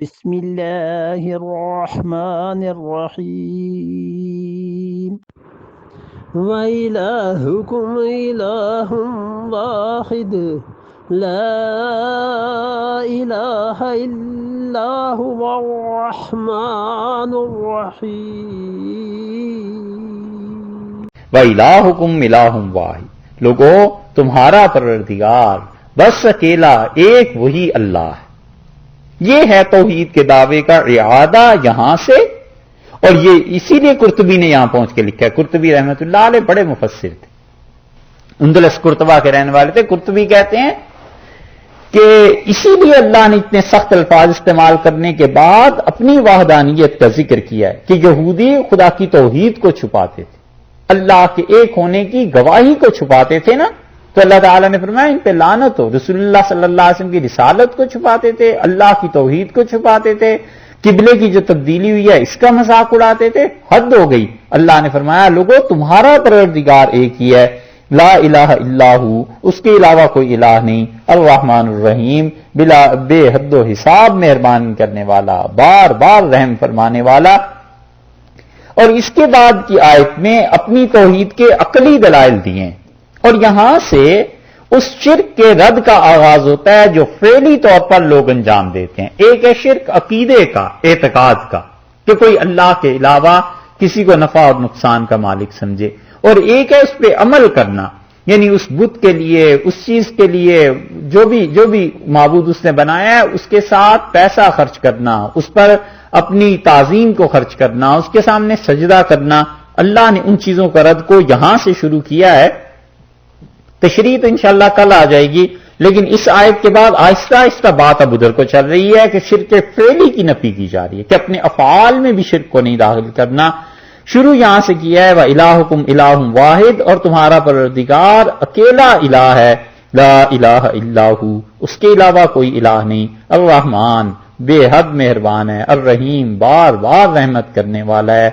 بسم اللہ الرحمن الرحیم وَإِلَٰهُكُمْ إِلَٰهٌ وَاحِدٌ لَا إِلَٰهَ إِلَّا هُوَ الرَّحْمَٰنُ الرَّحِيمُ وَإِلَٰهُكُمْ إِلَٰهٌ وَاحِدٌ، لوگو تمہارا پروردگار بس اکیلا ایک وہی اللہ ہے۔ یہ ہے توحید کے دعوے کا اعادہ یہاں سے، اور یہ اسی لیے قرطبی نے یہاں پہنچ کے لکھا ہے۔ قرطبی رحمۃ اللہ علیہ بڑے مفسر تھے، اندلس قرطبہ کے رہنے والے تھے۔ قرطبی کہتے ہیں کہ اسی لیے اللہ نے اتنے سخت الفاظ استعمال کرنے کے بعد اپنی وحدانیت کا ذکر کیا ہے کہ یہودی خدا کی توحید کو چھپاتے تھے، اللہ کے ایک ہونے کی گواہی کو چھپاتے تھے نا، تو اللہ تعالیٰ نے فرمایا ان پہ لعنت ہو۔ رسول اللہ صلی اللہ علیہ وسلم کی رسالت کو چھپاتے تھے، اللہ کی توحید کو چھپاتے تھے، قبلے کی جو تبدیلی ہوئی ہے اس کا مذاق اڑاتے تھے، حد ہو گئی۔ اللہ نے فرمایا لوگو تمہارا پروردگار ایک ہی ہے، لا الہ الا ہو، اس کے علاوہ کوئی الہ نہیں، الرحمن الرحیم، بلا بے حد و حساب مہربان کرنے والا، بار بار رحم فرمانے والا۔ اور اس کے بعد کی آیت میں اپنی توحید کے عقلی دلائل دیے، اور یہاں سے اس شرک کے رد کا آغاز ہوتا ہے جو فعلی طور پر لوگ انجام دیتے ہیں۔ ایک ہے شرک عقیدے کا، اعتقاد کا، کہ کوئی اللہ کے علاوہ کسی کو نفع اور نقصان کا مالک سمجھے، اور ایک ہے اس پہ عمل کرنا، یعنی اس بت کے لیے، اس چیز کے لیے جو بھی معبود اس نے بنایا ہے اس کے ساتھ پیسہ خرچ کرنا، اس پر اپنی تعظیم کو خرچ کرنا، اس کے سامنے سجدہ کرنا۔ اللہ نے ان چیزوں کا رد کو یہاں سے شروع کیا ہے۔ تشریح تو انشاءاللہ کل آ جائے گی، لیکن اس آیت کے بعد آہستہ آہستہ بات اب ادھر کو چل رہی ہے کہ شرک فعلی کی نفی کی جا رہی ہے، کہ اپنے افعال میں بھی شرک کو نہیں داخل کرنا۔ شروع یہاں سے کیا ہے وَإِلَٰهُكُمْ إِلَٰهٌ وَاحِدٌ، اور تمہارا پروردگار اکیلا الہ ہے، لا الہ الا ہو، اس کے علاوہ کوئی الہ نہیں، الرحمن بے حد مہربان ہے، الرحیم بار بار رحمت کرنے والا ہے۔